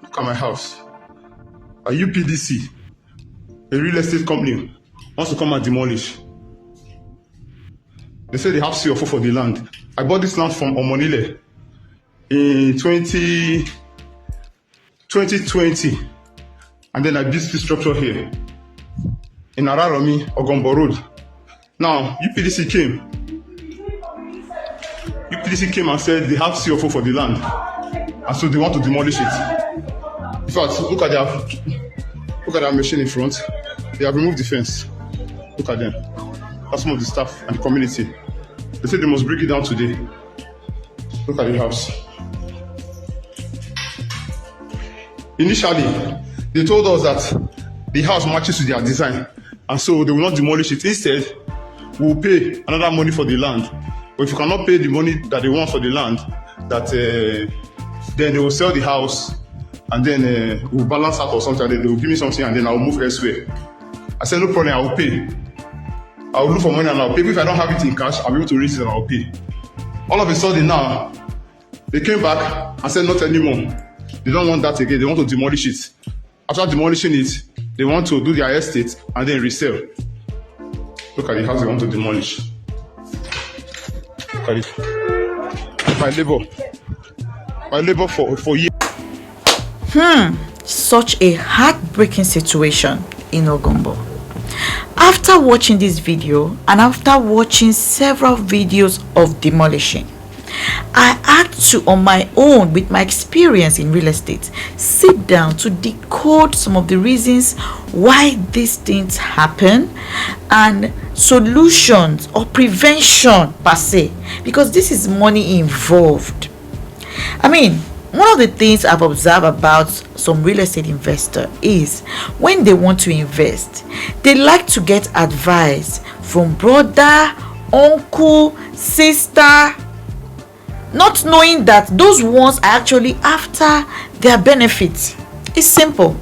Look at my house. A UPDC, a real estate company, wants to come and demolish. They say they have C of O for the land. I bought this land from Omonile in 2020, and then I built this structure here in Araromi, Ogombo Road. Now, UPDC came and said they have C of O for the land, and so they want to demolish it. In fact, look at their machine in front. They have removed the fence. Look at them. That's some of the staff and the community. They said they must break it down today. Look at the house. Initially, they told us that the house matches with their design, and so they will not demolish it. Instead, we will pay another money for the land. But if you cannot pay the money that they want for the land, then they will sell the house, and then we'll balance out or something. They will give me something, and then I will move elsewhere. I said, no problem, I will pay. I will look for money and I'll pay. If I don't have it in cash, I'll be able to raise it and I'll pay. All of a sudden now, they came back and said not anymore. They don't want that again. They want to demolish it. After demolishing it, they want to do their estate and then resell. Look at the house they want to demolish. Look at it. My labor for years. Such a heartbreaking situation in Ogombo. After watching this video and after watching several videos of demolishing, I had to, on my own, with my experience in real estate, sit down to decode some of the reasons why these things happen and solutions or prevention per se, because this is money involved. I mean, one of the things I've observed about some real estate investor is when they want to invest, they like to get advice from brother, uncle, sister, not knowing that those ones are actually after their benefits. It's simple.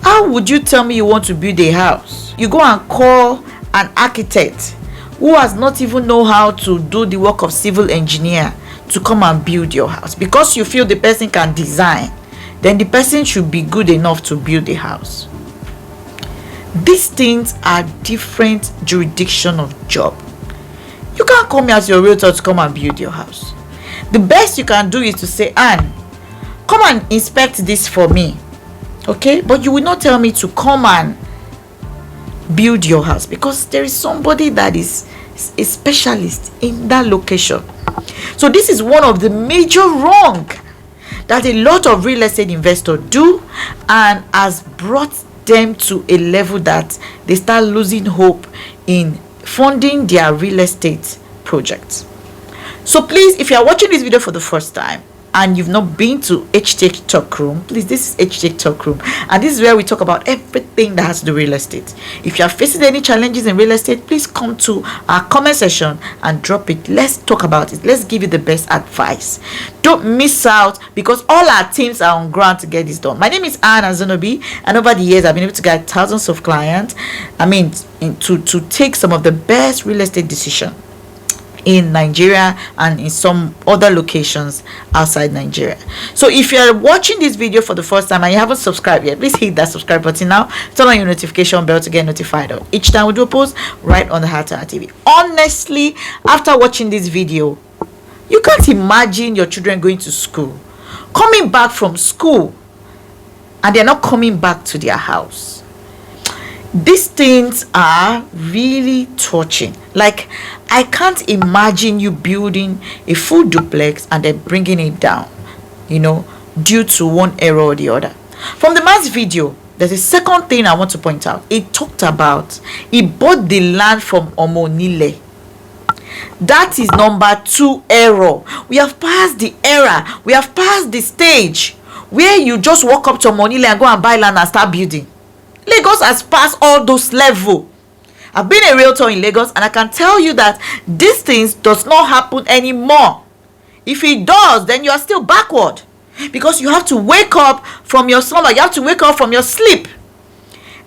How would you tell me you want to build a house? You go and call an architect who has not even know how to do the work of civil engineer to come and build your house because you feel the person can design, then the person should be good enough to build the house. These things are different jurisdiction of job. You can't come here as your realtor to come and build your house. The best you can do is to say, Anne, come and inspect this for me, okay? But you will not tell me to come and build your house because there is somebody that is a specialist in that location. So this is one of the major wrong that a lot of real estate investors do and has brought them to a level that they start losing hope in funding their real estate projects. So please, if you are watching this video for the first time and you've not been to HTech Talk Room, please, this is HTech Talk Room, and this is where we talk about everything that has to do with real estate. If you are facing any challenges in real estate, please come to our comment section and drop it. Let's talk about it. Let's give you the best advice. Don't miss out because all our teams are on ground to get this done. My name is Anne Azunobi, and over the years I've been able to get thousands of clients. To take some of the best real estate decisions in Nigeria and in some other locations outside Nigeria. So if you're watching this video for the first time and you haven't subscribed yet, please hit that subscribe button now. Turn on your notification bell to get notified of each time we do a post right on the Heart of TV. Honestly, after watching this video, you can't imagine your children going to school, coming back from school, and they're not coming back to their house. These things are really touching. Like, I can't imagine you building a full duplex and then bringing it down, due to one error or the other. From the man's video, there's a second thing I want to point out. It talked about he bought the land from Omonile. That is number 2 error. We have passed the era. We have passed the stage where you just walk up to Omonile and go and buy land and start building. Lagos has passed all those levels. I've been a realtor in Lagos and I can tell you that these things does not happen anymore. If it does, then you are still backward because you have to wake up from your slumber. You have to wake up from your sleep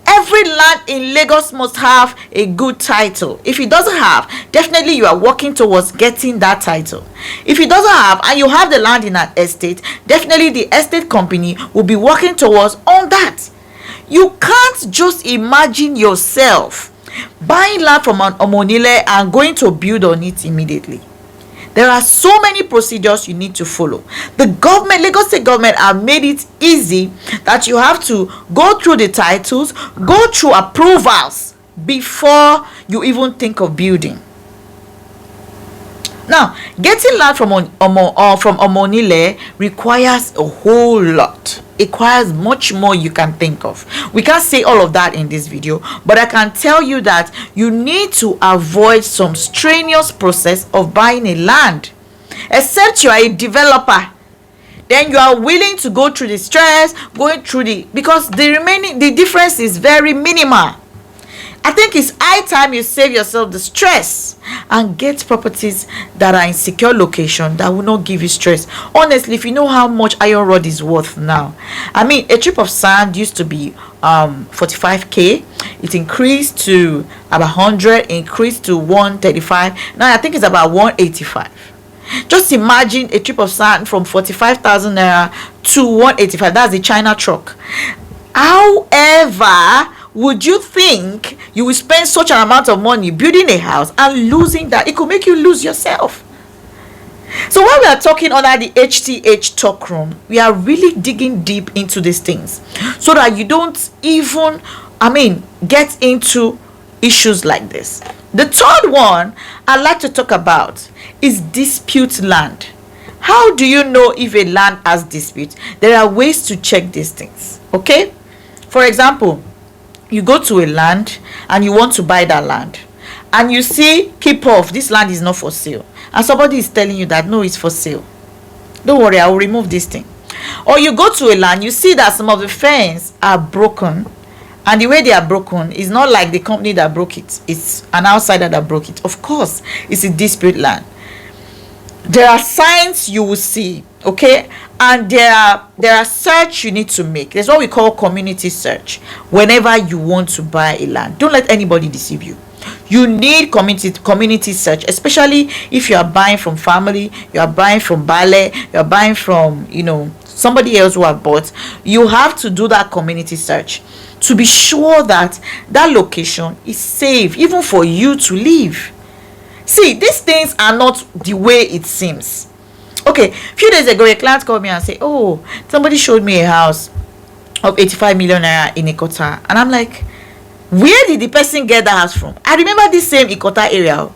Every land in Lagos must have a good title. If it doesn't have, definitely you are working towards getting that title. If it doesn't have, and you have the land in an estate, definitely the estate company will be working towards on that. You can't just imagine yourself buying land from an homeowner and going to build on it immediately. There are so many procedures you need to follow. The government, Lagos State government, have made it easy that you have to go through the titles, go through approvals before you even think of building. Now, getting land from Omonile requires a whole lot. It requires much more you can think of. We can't say all of that in this video, but I can tell you that you need to avoid some strenuous process of buying a land. Except you are a developer, then you are willing to go through the stress, because the difference is very minimal. I think it's high time you save yourself the stress and get properties that are in secure location that will not give you stress. Honestly, if you know how much iron rod is worth now, I mean, a trip of sand used to be 45k. It increased to about 100, increased to 135. Now I think it's about 185. Just imagine a trip of sand from 45,000 naira to 185. That's the China truck. However, would you think you will spend such an amount of money building a house and losing that? It could make you lose yourself. So when we are talking under the HTH talk room, we are really digging deep into these things so that you don't even, get into issues like this. The third one I'd like to talk about is dispute land. How do you know if a land has dispute? There are ways to check these things, okay? For example, you go to a land and you want to buy that land, and you see, keep off, this land is not for sale, and somebody is telling you that no, it's for sale. Don't worry, I will remove this thing. Or you go to a land, you see that some of the fence are broken, and the way they are broken is not like the company that broke it, it's an outsider that broke it. Of course, it's a dispute land. There are signs you will see, okay, and there are search you need to make. There's what we call community search. Whenever you want to buy a land, don't let anybody deceive you. You need community search, especially if you are buying from family, you are buying from Bale, you are buying from somebody else who have bought. You have to do that community search to be sure that that location is safe even for you to live. See, these things are not the way it seems. Okay, a few days ago, a client called me and said, oh, somebody showed me a house of 85 million naira in Ikota. And I'm like, where did the person get that house from? I remember this same Ikota area.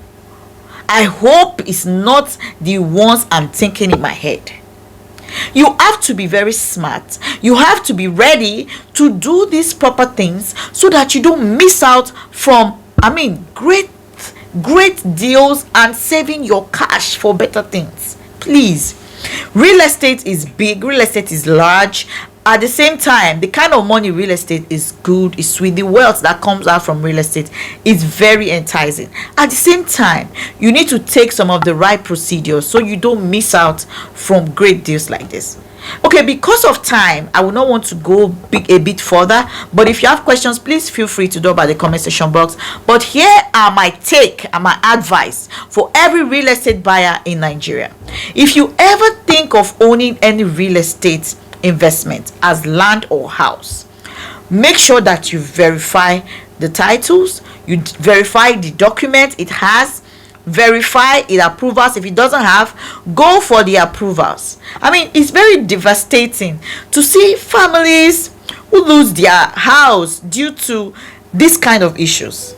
I hope it's not the ones I'm thinking in my head. You have to be very smart. You have to be ready to do these proper things so that you don't miss out from, great deals and saving your cash for better things. Please, real estate is big, real estate is large. At the same time, the kind of money real estate is good, is sweet. The wealth that comes out from real estate is very enticing. At the same time, you need to take some of the right procedures so you don't miss out from great deals like this. Okay, because of time, I will not want to go a bit further, but if you have questions, please feel free to do by the comment section box. But here are my take and my advice for every real estate buyer in Nigeria. If you ever think of owning any real estate investment as land or house, make sure that you verify the titles, you verify the document it has, verify it approvals. If it doesn't have, go for the approvals. It's very devastating to see families who lose their house due to this kind of issues.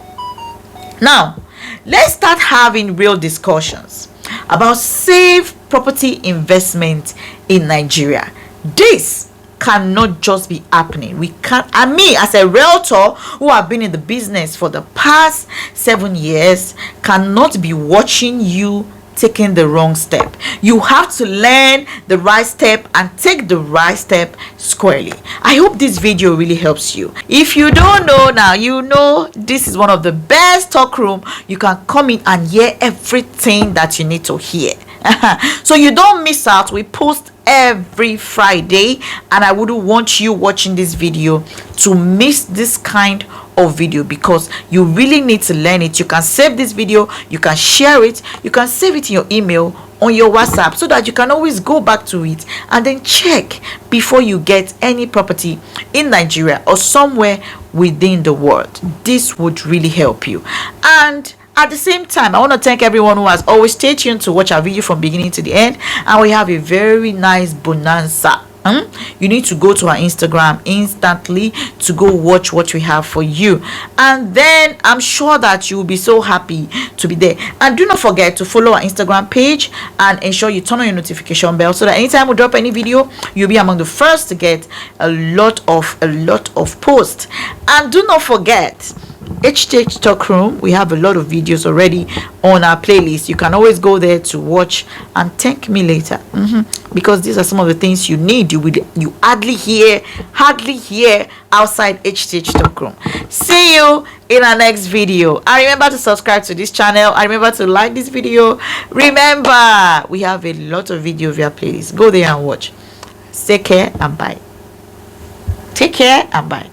Now, let's start having real discussions about safe property investment in Nigeria. This cannot just be happening. We can't, as a realtor who have been in the business for the past 7 years, cannot be watching you taking the wrong step. You have to learn the right step and take the right step squarely. I hope this video really helps you. If you don't know now, you know this is one of the best talk room. You can come in and hear everything that you need to hear. So you don't miss out. We post every Friday, and I wouldn't want you watching this video to miss this kind of video, because you really need to learn it. You can save this video, you can share it, you can save it in your email, on your WhatsApp, so that you can always go back to it and then check before you get any property in Nigeria or somewhere within the world. This would really help you. And at the same time, I want to thank everyone who has always stayed tuned to watch our video from beginning to the end. And we have a very nice bonanza. You need to go to our Instagram instantly to go watch what we have for you, and then I'm sure that you will be so happy to be there. And do not forget to follow our Instagram page and ensure you turn on your notification bell, so that anytime we drop any video, you'll be among the first to get a lot of posts. And do not forget HTH Talk Room. We have a lot of videos already on our playlist. You can always go there to watch and thank me later, because these are some of the things you need. You hardly hear outside HTH Talk Room. See you in our next video, and remember to subscribe to this channel, and remember to like this video. Remember, we have a lot of videos via playlist. Go there and watch. Take care and bye.